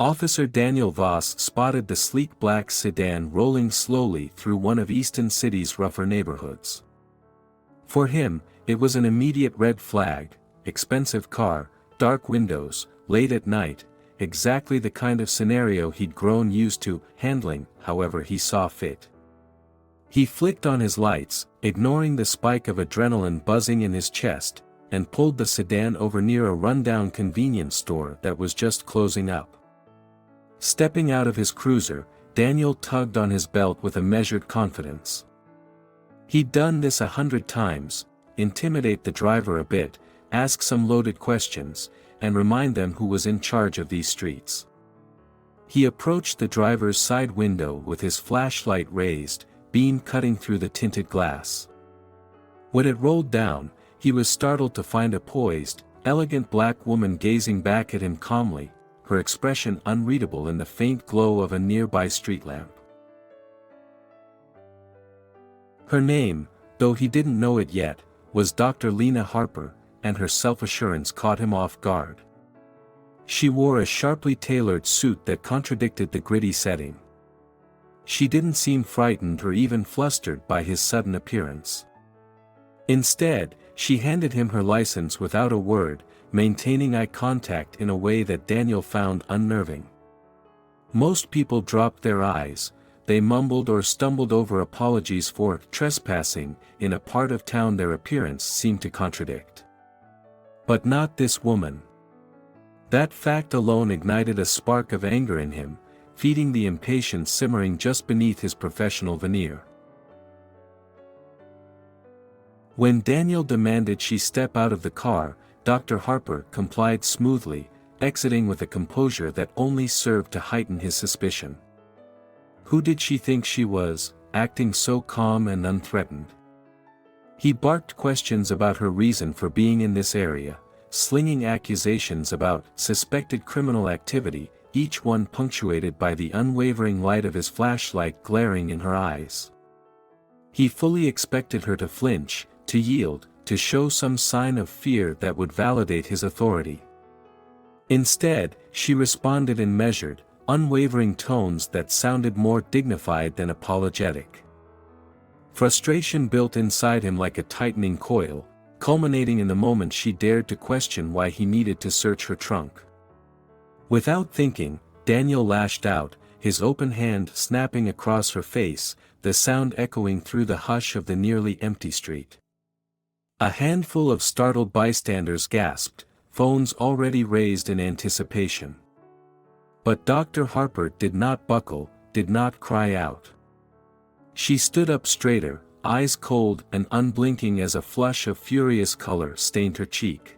Officer Daniel Voss spotted the sleek black sedan rolling slowly through one of Easton City's rougher neighborhoods. For him, it was an immediate red flag: expensive car, dark windows, late at night, exactly the kind of scenario he'd grown used to handling however he saw fit. He flicked on his lights, ignoring the spike of adrenaline buzzing in his chest, and pulled the sedan over near a rundown convenience store that was just closing up. Stepping out of his cruiser, Daniel tugged on his belt with a measured confidence. He'd done this 100 times: intimidate the driver a bit, ask some loaded questions, and remind them who was in charge of these streets. He approached the driver's side window with his flashlight raised, beam cutting through the tinted glass. When it rolled down, he was startled to find a poised, elegant black woman gazing back at him calmly, her expression unreadable in the faint glow of a nearby street lamp. Her name, though he didn't know it yet, was Dr. Lena Harper, and her self-assurance caught him off guard. She wore a sharply tailored suit that contradicted the gritty setting. She didn't seem frightened or even flustered by his sudden appearance. Instead, she handed him her license without a word, maintaining eye contact in a way that Daniel found unnerving. Most people dropped their eyes, they mumbled or stumbled over apologies for trespassing in a part of town their appearance seemed to contradict. But not this woman. That fact alone ignited a spark of anger in him, feeding the impatience simmering just beneath his professional veneer. When Daniel demanded she step out of the car, Dr. Harper complied smoothly, exiting with a composure that only served to heighten his suspicion. Who did she think she was, acting so calm and unthreatened? He barked questions about her reason for being in this area, slinging accusations about suspected criminal activity, each one punctuated by the unwavering light of his flashlight glaring in her eyes. He fully expected her to flinch, to yield, to show some sign of fear that would validate his authority. Instead, she responded in measured, unwavering tones that sounded more dignified than apologetic. Frustration built inside him like a tightening coil, culminating in the moment she dared to question why he needed to search her trunk. Without thinking, Daniel lashed out, his open hand snapping across her face, the sound echoing through the hush of the nearly empty street. A handful of startled bystanders gasped, phones already raised in anticipation. But Dr. Harper did not buckle, did not cry out. She stood up straighter, eyes cold and unblinking as a flush of furious color stained her cheek.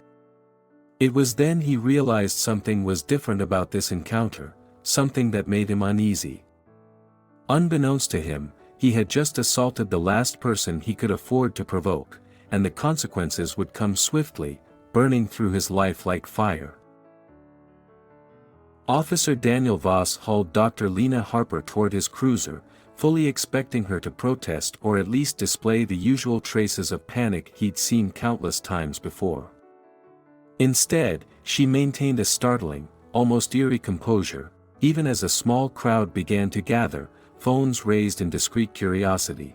It was then he realized something was different about this encounter, something that made him uneasy. Unbeknownst to him, he had just assaulted the last person he could afford to provoke, and the consequences would come swiftly, burning through his life like fire. Officer Daniel Voss hauled Dr. Lena Harper toward his cruiser, fully expecting her to protest or at least display the usual traces of panic he'd seen countless times before. Instead, she maintained a startling, almost eerie composure, even as a small crowd began to gather, phones raised in discreet curiosity.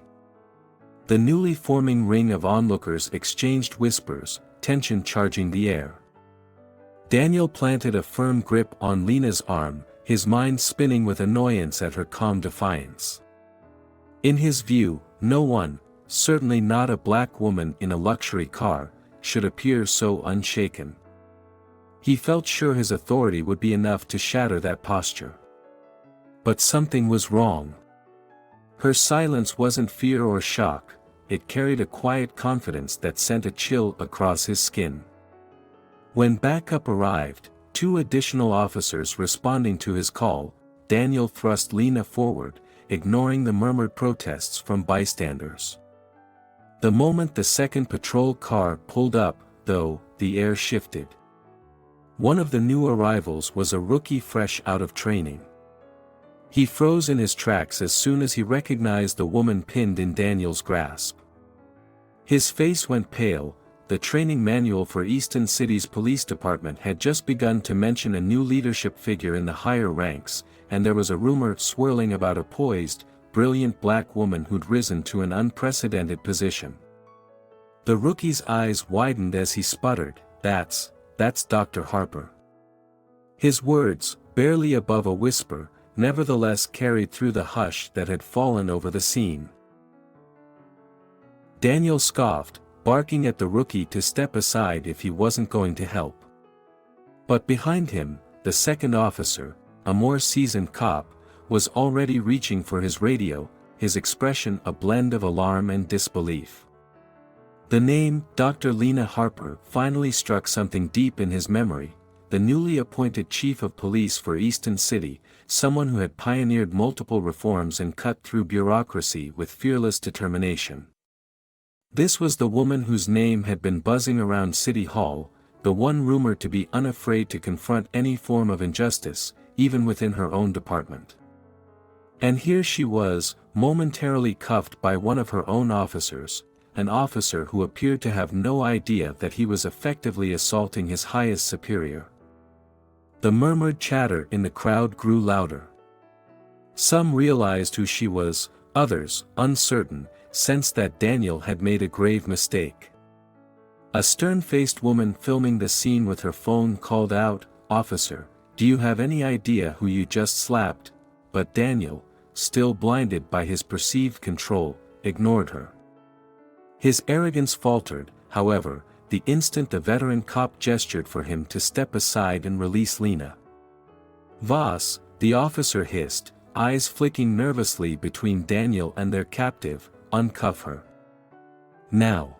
The newly forming ring of onlookers exchanged whispers, tension charging the air. Daniel planted a firm grip on Lena's arm, his mind spinning with annoyance at her calm defiance. In his view, no one, certainly not a black woman in a luxury car, should appear so unshaken. He felt sure his authority would be enough to shatter that posture. But something was wrong. Her silence wasn't fear or shock, it carried a quiet confidence that sent a chill across his skin. When backup arrived, 2 additional officers responding to his call, Daniel thrust Lena forward, ignoring the murmured protests from bystanders. The moment the second patrol car pulled up, though, the air shifted. One of the new arrivals was a rookie fresh out of training. He froze in his tracks as soon as he recognized the woman pinned in Daniel's grasp. His face went pale, the training manual for Easton City's police department had just begun to mention a new leadership figure in the higher ranks, and there was a rumor swirling about a poised, brilliant black woman who'd risen to an unprecedented position. The rookie's eyes widened as he sputtered, That's Dr. Harper." His words, barely above a whisper, nevertheless carried through the hush that had fallen over the scene. Daniel scoffed, barking at the rookie to step aside if he wasn't going to help. But behind him, the second officer, a more seasoned cop, was already reaching for his radio, his expression a blend of alarm and disbelief. The name, Dr. Lena Harper, finally struck something deep in his memory, the newly appointed chief of police for Easton City, someone who had pioneered multiple reforms and cut through bureaucracy with fearless determination. This was the woman whose name had been buzzing around City Hall, the one rumored to be unafraid to confront any form of injustice, even within her own department. And here she was, momentarily cuffed by one of her own officers, an officer who appeared to have no idea that he was effectively assaulting his highest superior. The murmured chatter in the crowd grew louder. Some realized who she was, others, uncertain, sensed that Daniel had made a grave mistake. A stern-faced woman filming the scene with her phone called out, "Officer, do you have any idea who you just slapped?" But Daniel, still blinded by his perceived control, ignored her. His arrogance faltered, however, the instant the veteran cop gestured for him to step aside and release Lena. "Voss," the officer hissed, eyes flicking nervously between Daniel and their captive, "uncuff her. Now."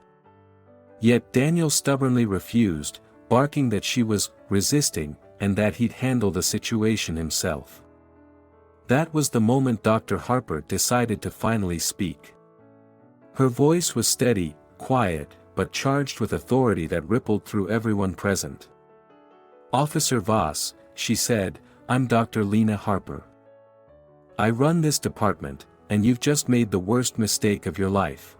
Yet Daniel stubbornly refused, barking that she was resisting, and that he'd handle the situation himself. That was the moment Dr. Harper decided to finally speak. Her voice was steady, quiet, but charged with authority that rippled through everyone present. "Officer Voss," she said, "I'm Dr. Lena Harper. I run this department, and you've just made the worst mistake of your life."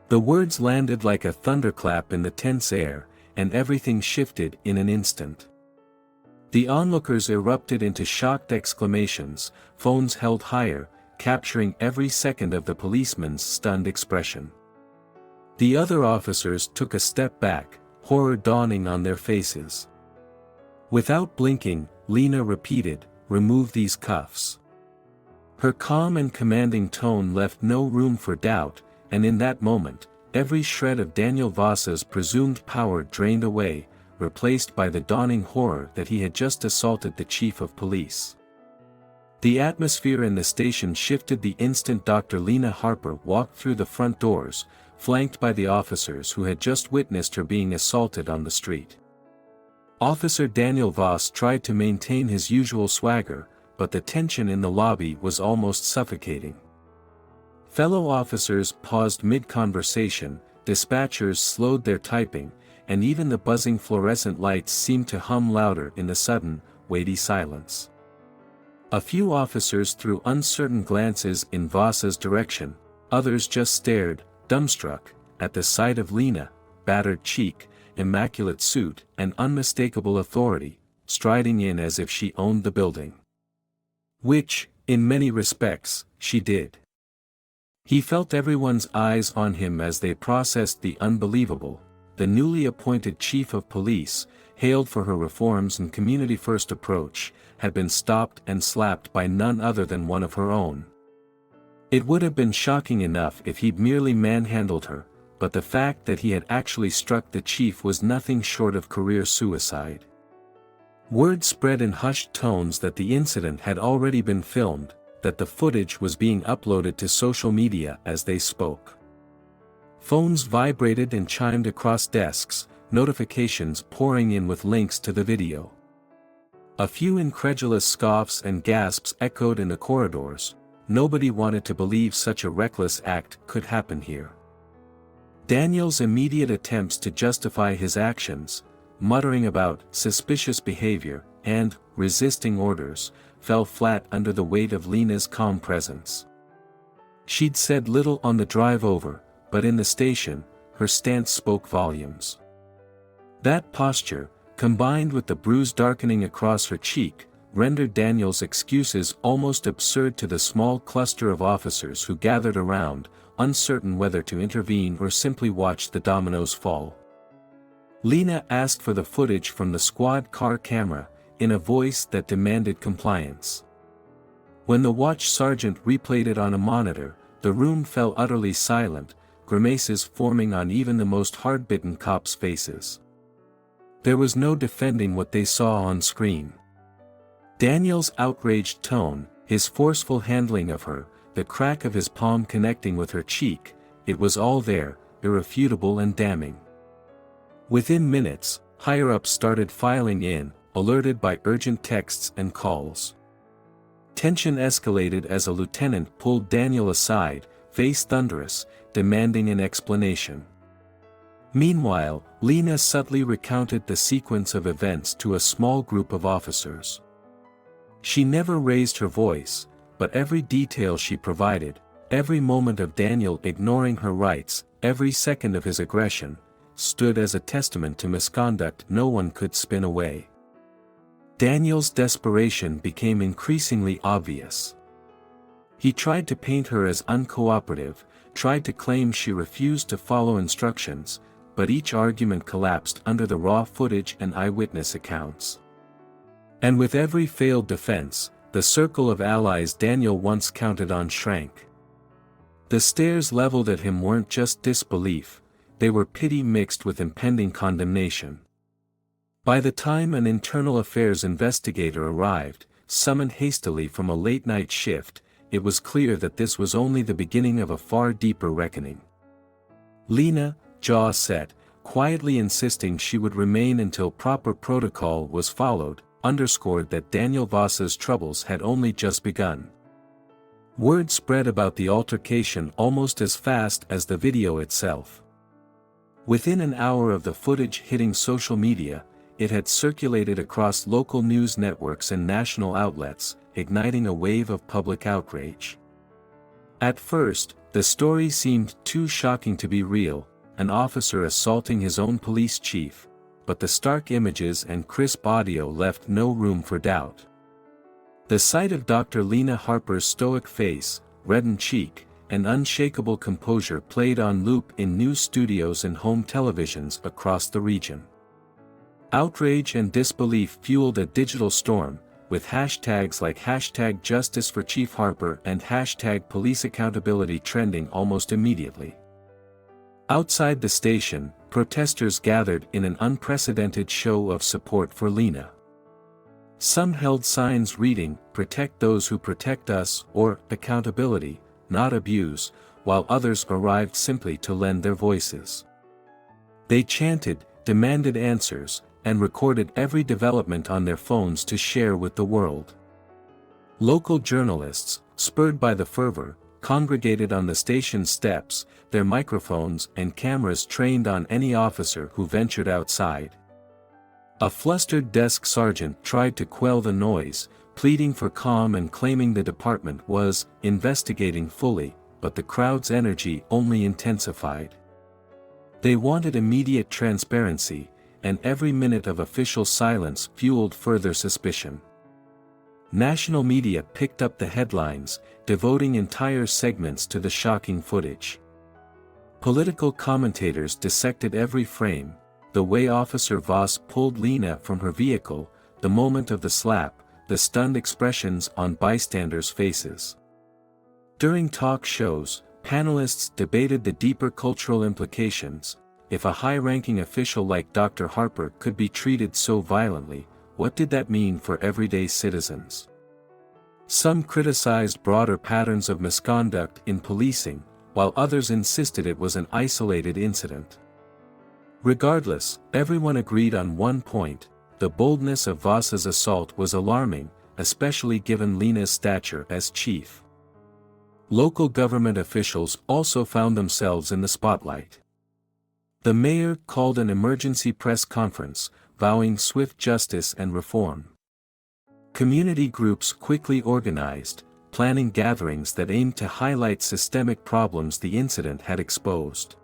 The words landed like a thunderclap in the tense air, and everything shifted in an instant. The onlookers erupted into shocked exclamations, phones held higher, capturing every second of the policeman's stunned expression. The other officers took a step back, horror dawning on their faces. Without blinking, Lena repeated, "Remove these cuffs." Her calm and commanding tone left no room for doubt, and in that moment, every shred of Daniel Voss's presumed power drained away, replaced by the dawning horror that he had just assaulted the chief of police. The atmosphere in the station shifted the instant Dr. Lena Harper walked through the front doors, flanked by the officers who had just witnessed her being assaulted on the street. Officer Daniel Voss tried to maintain his usual swagger, but the tension in the lobby was almost suffocating. Fellow officers paused mid-conversation, dispatchers slowed their typing, and even the buzzing fluorescent lights seemed to hum louder in the sudden, weighty silence. A few officers threw uncertain glances in Voss's direction, others just stared, dumbstruck, at the sight of Lena, battered cheek, immaculate suit, and unmistakable authority, striding in as if she owned the building. Which, in many respects, she did. He felt everyone's eyes on him as they processed the unbelievable. The newly appointed chief of police, hailed for her reforms and community-first approach, had been stopped and slapped by none other than one of her own. It would have been shocking enough if he'd merely manhandled her, but the fact that he had actually struck the chief was nothing short of career suicide. Word spread in hushed tones that the incident had already been filmed, that the footage was being uploaded to social media as they spoke. Phones vibrated and chimed across desks, notifications pouring in with links to the video. A few incredulous scoffs and gasps echoed in the corridors. Nobody wanted to believe such a reckless act could happen here. Daniel's immediate attempts to justify his actions, muttering about suspicious behavior and resisting orders, fell flat under the weight of Lena's calm presence. She'd said little on the drive over, but in the station, her stance spoke volumes. That posture, combined with the bruise darkening across her cheek, rendered Daniel's excuses almost absurd to the small cluster of officers who gathered around, uncertain whether to intervene or simply watch the dominoes fall. Lena asked for the footage from the squad car camera, in a voice that demanded compliance. When the watch sergeant replayed it on a monitor, the room fell utterly silent, grimaces forming on even the most hard-bitten cops' faces. There was no defending what they saw on screen. Daniel's outraged tone, his forceful handling of her, the crack of his palm connecting with her cheek, it was all there, irrefutable and damning. Within minutes, higher-ups started filing in, alerted by urgent texts and calls. Tension escalated as a lieutenant pulled Daniel aside, face thunderous, demanding an explanation. Meanwhile, Lena subtly recounted the sequence of events to a small group of officers. She never raised her voice, but every detail she provided, every moment of Daniel ignoring her rights, every second of his aggression, stood as a testament to misconduct no one could spin away. Daniel's desperation became increasingly obvious. He tried to paint her as uncooperative, tried to claim she refused to follow instructions, but each argument collapsed under the raw footage and eyewitness accounts. And with every failed defense, the circle of allies Daniel once counted on shrank. The stares leveled at him weren't just disbelief, they were pity mixed with impending condemnation. By the time an internal affairs investigator arrived, summoned hastily from a late-night shift, it was clear that this was only the beginning of a far deeper reckoning. Lena, jaw set, quietly insisting she would remain until proper protocol was followed, underscored that Daniel Voss's troubles had only just begun. Word spread about the altercation almost as fast as the video itself. Within an hour of the footage hitting social media, it had circulated across local news networks and national outlets, igniting a wave of public outrage. At first, the story seemed too shocking to be real, an officer assaulting his own police chief, but the stark images and crisp audio left no room for doubt. The sight of Dr. Lena Harper's stoic face, reddened cheek, and unshakable composure played on loop in news studios and home televisions across the region. Outrage and disbelief fueled a digital storm, with hashtags like #JusticeForChief Harper and #PoliceAccountability trending almost immediately. Outside the station, protesters gathered in an unprecedented show of support for Lena. Some held signs reading, "Protect those who protect us," or "Accountability, not abuse," while others arrived simply to lend their voices. They chanted, demanded answers, and recorded every development on their phones to share with the world. Local journalists, spurred by the fervor, congregated on the station steps, their microphones and cameras trained on any officer who ventured outside. A flustered desk sergeant tried to quell the noise, pleading for calm and claiming the department was investigating fully, but the crowd's energy only intensified. They wanted immediate transparency, and every minute of official silence fueled further suspicion. National media picked up the headlines, devoting entire segments to the shocking footage. Political commentators dissected every frame, the way Officer Voss pulled Lena from her vehicle, the moment of the slap, the stunned expressions on bystanders' faces. During talk shows, panelists debated the deeper cultural implications. If a high-ranking official like Dr. Harper could be treated so violently, what did that mean for everyday citizens? Some criticized broader patterns of misconduct in policing, while others insisted it was an isolated incident. Regardless, everyone agreed on one point: the boldness of Voss's assault was alarming, especially given Lena's stature as chief. Local government officials also found themselves in the spotlight. The mayor called an emergency press conference, vowing swift justice and reform. Community groups quickly organized, planning gatherings that aimed to highlight systemic problems the incident had exposed.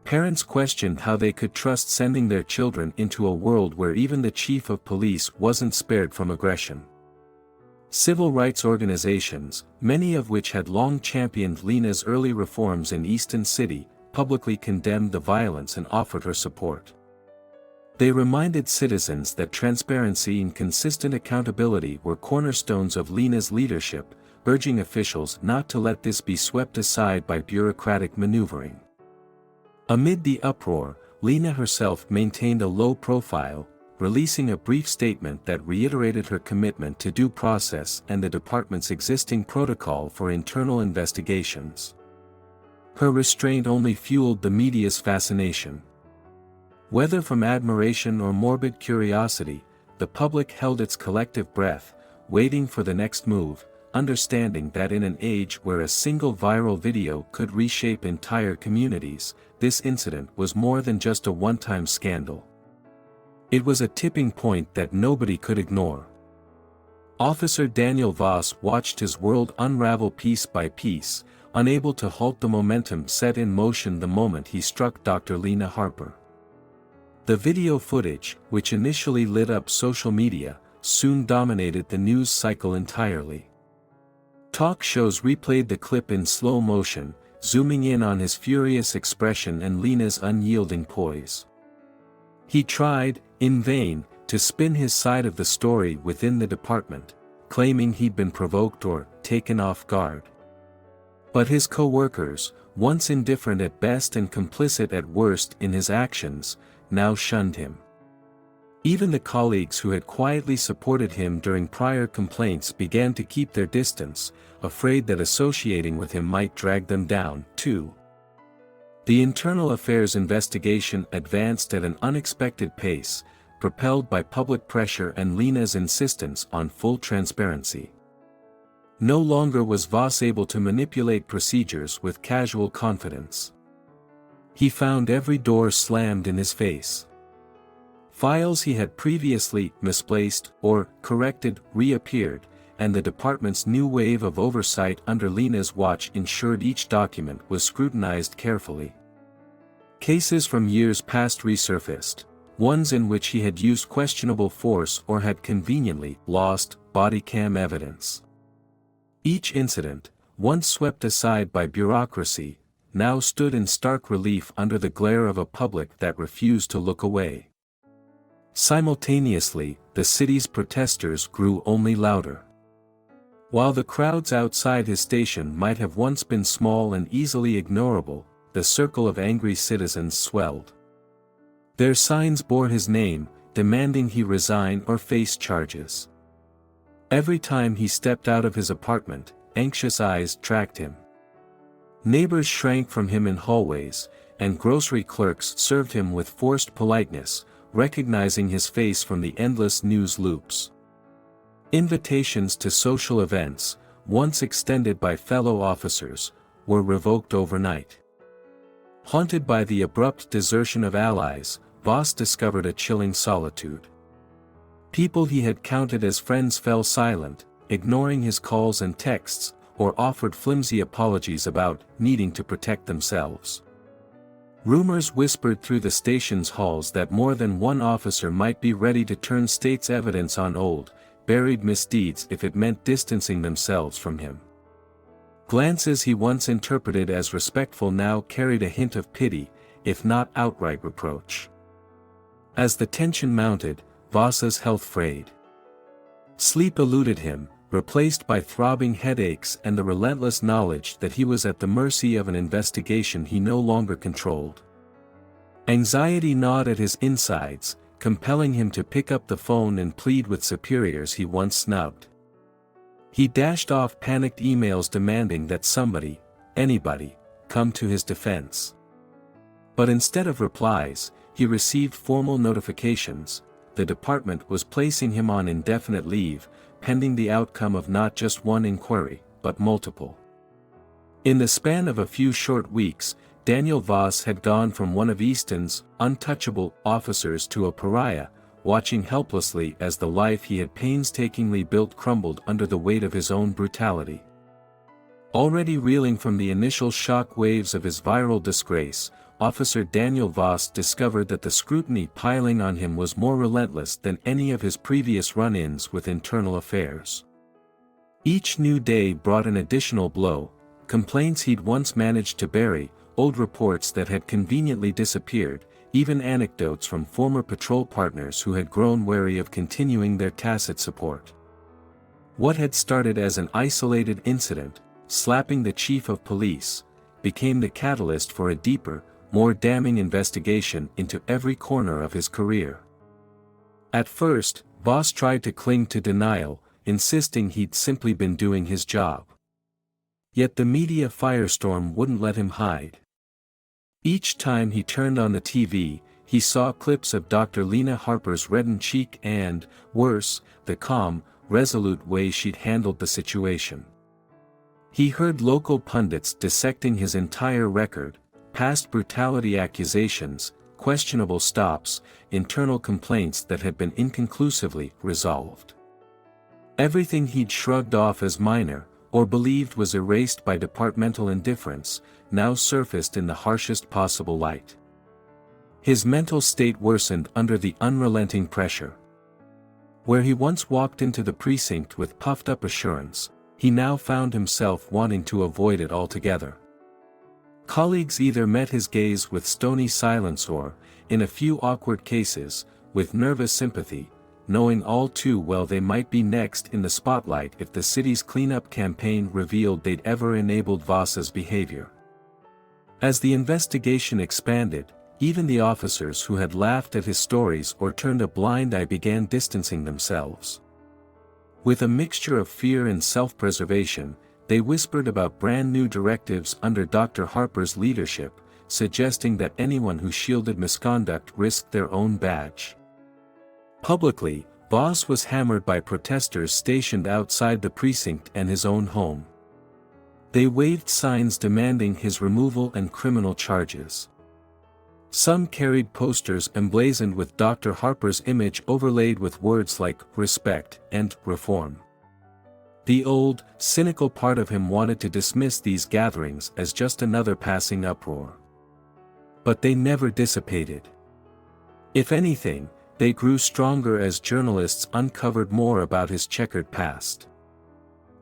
Parents questioned how they could trust sending their children into a world where even the chief of police wasn't spared from aggression. Civil rights organizations, many of which had long championed Lena's early reforms in Easton City, publicly condemned the violence and offered her support. They reminded citizens that transparency and consistent accountability were cornerstones of Lena's leadership, urging officials not to let this be swept aside by bureaucratic maneuvering. Amid the uproar, Lena herself maintained a low profile, releasing a brief statement that reiterated her commitment to due process and the department's existing protocol for internal investigations. Her restraint only fueled the media's fascination. Whether from admiration or morbid curiosity, the public held its collective breath, waiting for the next move, understanding that in an age where a single viral video could reshape entire communities, this incident was more than just a one-time scandal. It was a tipping point that nobody could ignore. Officer Daniel Voss watched his world unravel piece by piece, unable to halt the momentum set in motion the moment he struck Dr. Lena Harper. The video footage, which initially lit up social media, soon dominated the news cycle entirely. Talk shows replayed the clip in slow motion, zooming in on his furious expression and Lena's unyielding poise. He tried, in vain, to spin his side of the story within the department, claiming he'd been provoked or taken off guard. But his co-workers, once indifferent at best and complicit at worst in his actions, now shunned him. Even the colleagues who had quietly supported him during prior complaints began to keep their distance, afraid that associating with him might drag them down, too. The internal affairs investigation advanced at an unexpected pace, propelled by public pressure and Lena's insistence on full transparency. No longer was Voss able to manipulate procedures with casual confidence. He found every door slammed in his face. Files he had previously misplaced or corrected reappeared, and the department's new wave of oversight under Lena's watch ensured each document was scrutinized carefully. Cases from years past resurfaced, ones in which he had used questionable force or had conveniently lost body cam evidence. Each incident, once swept aside by bureaucracy, now stood in stark relief under the glare of a public that refused to look away. Simultaneously, the city's protesters grew only louder. While the crowds outside his station might have once been small and easily ignorable, the circle of angry citizens swelled. Their signs bore his name, demanding he resign or face charges. Every time he stepped out of his apartment, anxious eyes tracked him. Neighbors shrank from him in hallways, and grocery clerks served him with forced politeness, recognizing his face from the endless news loops. Invitations to social events, once extended by fellow officers, were revoked overnight. Haunted by the abrupt desertion of allies, Voss discovered a chilling solitude. People he had counted as friends fell silent, ignoring his calls and texts, or offered flimsy apologies about needing to protect themselves. Rumors whispered through the station's halls that more than one officer might be ready to turn state's evidence on old, buried misdeeds if it meant distancing themselves from him. Glances he once interpreted as respectful now carried a hint of pity, if not outright reproach. As the tension mounted, Voss's health frayed. Sleep eluded him, replaced by throbbing headaches and the relentless knowledge that he was at the mercy of an investigation he no longer controlled. Anxiety gnawed at his insides, compelling him to pick up the phone and plead with superiors he once snubbed. He dashed off panicked emails demanding that somebody, anybody, come to his defense. But instead of replies, he received formal notifications. The department was placing him on indefinite leave, pending the outcome of not just one inquiry, but multiple. In the span of a few short weeks, Daniel Voss had gone from one of Easton's untouchable officers to a pariah, watching helplessly as the life he had painstakingly built crumbled under the weight of his own brutality. Already reeling from the initial shock waves of his viral disgrace, Officer Daniel Voss discovered that the scrutiny piling on him was more relentless than any of his previous run-ins with internal affairs. Each new day brought an additional blow: complaints he'd once managed to bury, old reports that had conveniently disappeared, even anecdotes from former patrol partners who had grown wary of continuing their tacit support. What had started as an isolated incident, slapping the chief of police, became the catalyst for a deeper, more damning investigation into every corner of his career. At first, Voss tried to cling to denial, insisting he'd simply been doing his job. Yet the media firestorm wouldn't let him hide. Each time he turned on the TV, he saw clips of Dr. Lena Harper's reddened cheek and, worse, the calm, resolute way she'd handled the situation. He heard local pundits dissecting his entire record: past brutality accusations, questionable stops, internal complaints that had been inconclusively resolved. Everything he'd shrugged off as minor, or believed was erased by departmental indifference, now surfaced in the harshest possible light. His mental state worsened under the unrelenting pressure. Where he once walked into the precinct with puffed-up assurance, he now found himself wanting to avoid it altogether. Colleagues either met his gaze with stony silence or, in a few awkward cases, with nervous sympathy, knowing all too well they might be next in the spotlight if the city's cleanup campaign revealed they'd ever enabled Voss's behavior. As the investigation expanded, even the officers who had laughed at his stories or turned a blind eye began distancing themselves. With a mixture of fear and self-preservation, they whispered about brand new directives under Dr. Harper's leadership, suggesting that anyone who shielded misconduct risked their own badge. Publicly, Voss was hammered by protesters stationed outside the precinct and his own home. They waved signs demanding his removal and criminal charges. Some carried posters emblazoned with Dr. Harper's image overlaid with words like respect and reform. The old, cynical part of him wanted to dismiss these gatherings as just another passing uproar. But they never dissipated. If anything, they grew stronger as journalists uncovered more about his checkered past.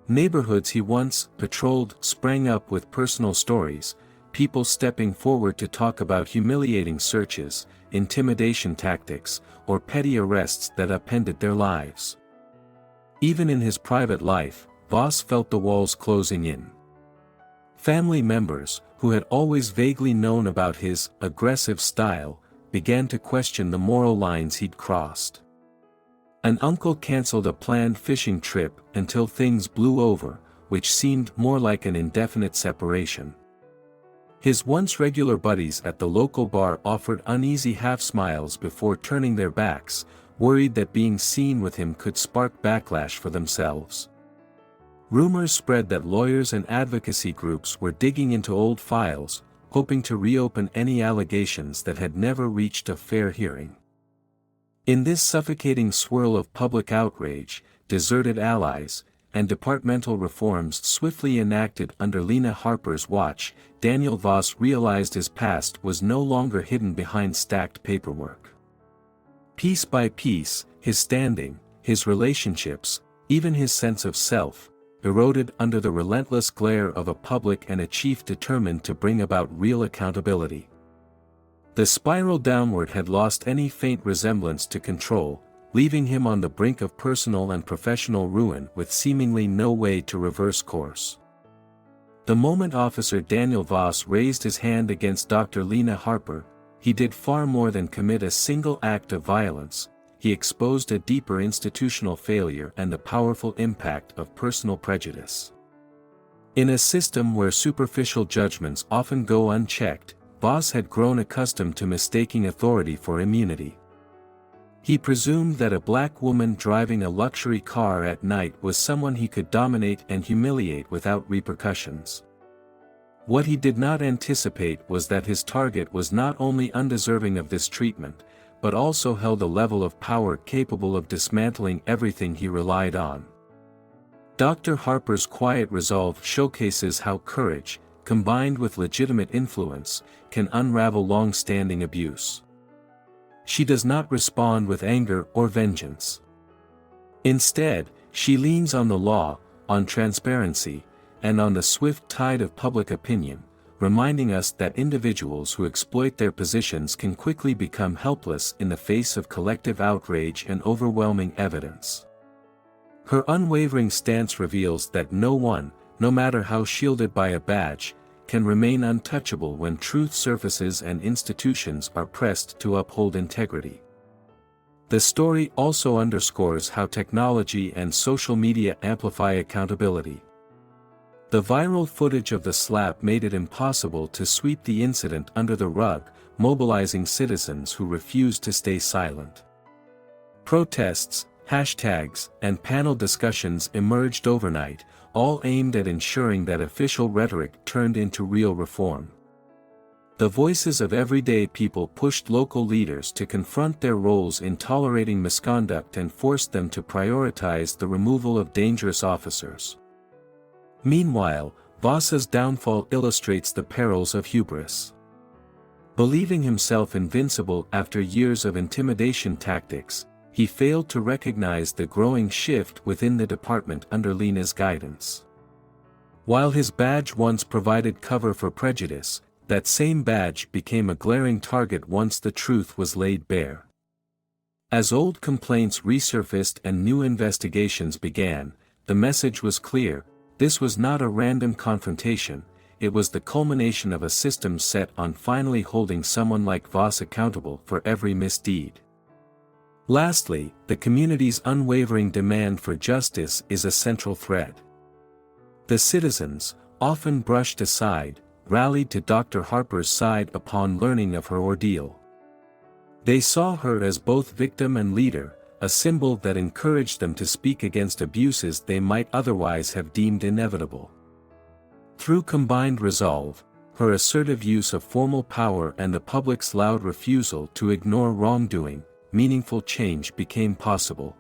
Neighborhoods he once patrolled sprang up with personal stories, people stepping forward to talk about humiliating searches, intimidation tactics, or petty arrests that upended their lives. Even in his private life, Voss felt the walls closing in. Family members, who had always vaguely known about his aggressive style, began to question the moral lines he'd crossed. An uncle canceled a planned fishing trip until things blew over, which seemed more like an indefinite separation. His once regular buddies at the local bar offered uneasy half-smiles before turning their backs, worried that being seen with him could spark backlash for themselves. Rumors spread that lawyers and advocacy groups were digging into old files, hoping to reopen any allegations that had never reached a fair hearing. In this suffocating swirl of public outrage, deserted allies, and departmental reforms swiftly enacted under Lena Harper's watch, Daniel Voss realized his past was no longer hidden behind stacked paperwork. Piece by piece, his standing, his relationships, even his sense of self, eroded under the relentless glare of a public and a chief determined to bring about real accountability. The spiral downward had lost any faint resemblance to control, leaving him on the brink of personal and professional ruin with seemingly no way to reverse course. The moment Officer Daniel Voss raised his hand against Dr. Lena Harper, he did far more than commit a single act of violence. He exposed a deeper institutional failure and the powerful impact of personal prejudice. In a system where superficial judgments often go unchecked, Voss had grown accustomed to mistaking authority for immunity. He presumed that a black woman driving a luxury car at night was someone he could dominate and humiliate without repercussions. What he did not anticipate was that his target was not only undeserving of this treatment, but also held a level of power capable of dismantling everything he relied on. Dr. Harper's quiet resolve showcases how courage, combined with legitimate influence, can unravel long-standing abuse. She does not respond with anger or vengeance. Instead, she leans on the law, on transparency, and on the swift tide of public opinion, reminding us that individuals who exploit their positions can quickly become helpless in the face of collective outrage and overwhelming evidence. Her unwavering stance reveals that no one, no matter how shielded by a badge, can remain untouchable when truth surfaces and institutions are pressed to uphold integrity. The story also underscores how technology and social media amplify accountability. The viral footage of the slap made it impossible to sweep the incident under the rug, mobilizing citizens who refused to stay silent. Protests, hashtags, and panel discussions emerged overnight, all aimed at ensuring that official rhetoric turned into real reform. The voices of everyday people pushed local leaders to confront their roles in tolerating misconduct and forced them to prioritize the removal of dangerous officers. Meanwhile, Vasa's downfall illustrates the perils of hubris. Believing himself invincible after years of intimidation tactics, he failed to recognize the growing shift within the department under Lena's guidance. While his badge once provided cover for prejudice, that same badge became a glaring target once the truth was laid bare. As old complaints resurfaced and new investigations began, the message was clear: this was not a random confrontation, it was the culmination of a system set on finally holding someone like Vos accountable for every misdeed. Lastly, the community's unwavering demand for justice is a central thread. The citizens, often brushed aside, rallied to Dr. Harper's side upon learning of her ordeal. They saw her as both victim and leader, a symbol that encouraged them to speak against abuses they might otherwise have deemed inevitable. Through combined resolve, her assertive use of formal power and the public's loud refusal to ignore wrongdoing, meaningful change became possible.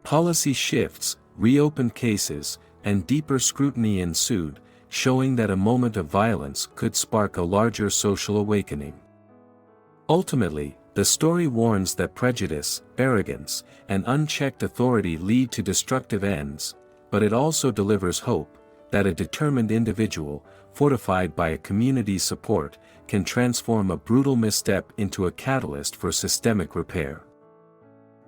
Policy shifts, reopened cases, and deeper scrutiny ensued, showing that a moment of violence could spark a larger social awakening. Ultimately, the story warns that prejudice, arrogance, and unchecked authority lead to destructive ends, but it also delivers hope that a determined individual, fortified by a community's support, can transform a brutal misstep into a catalyst for systemic repair.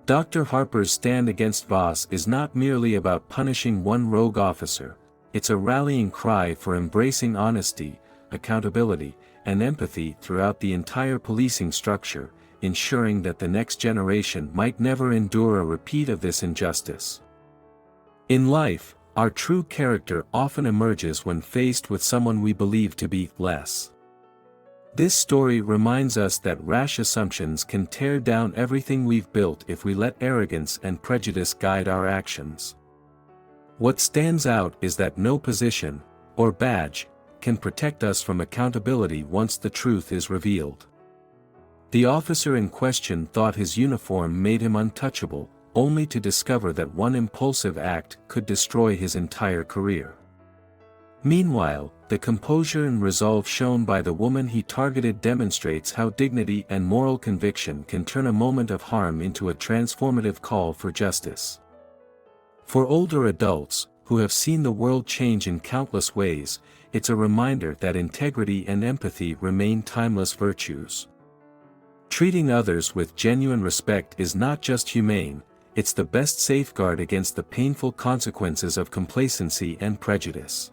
Dr. Harper's stand against Vos is not merely about punishing one rogue officer, it's a rallying cry for embracing honesty, accountability, and empathy throughout the entire policing structure, ensuring that the next generation might never endure a repeat of this injustice. In life, our true character often emerges when faced with someone we believe to be less. This story reminds us that rash assumptions can tear down everything we've built if we let arrogance and prejudice guide our actions. What stands out is that no position, or badge, can protect us from accountability once the truth is revealed. The officer in question thought his uniform made him untouchable, only to discover that one impulsive act could destroy his entire career. Meanwhile, the composure and resolve shown by the woman he targeted demonstrates how dignity and moral conviction can turn a moment of harm into a transformative call for justice. For older adults, who have seen the world change in countless ways, it's a reminder that integrity and empathy remain timeless virtues. Treating others with genuine respect is not just humane, it's the best safeguard against the painful consequences of complacency and prejudice.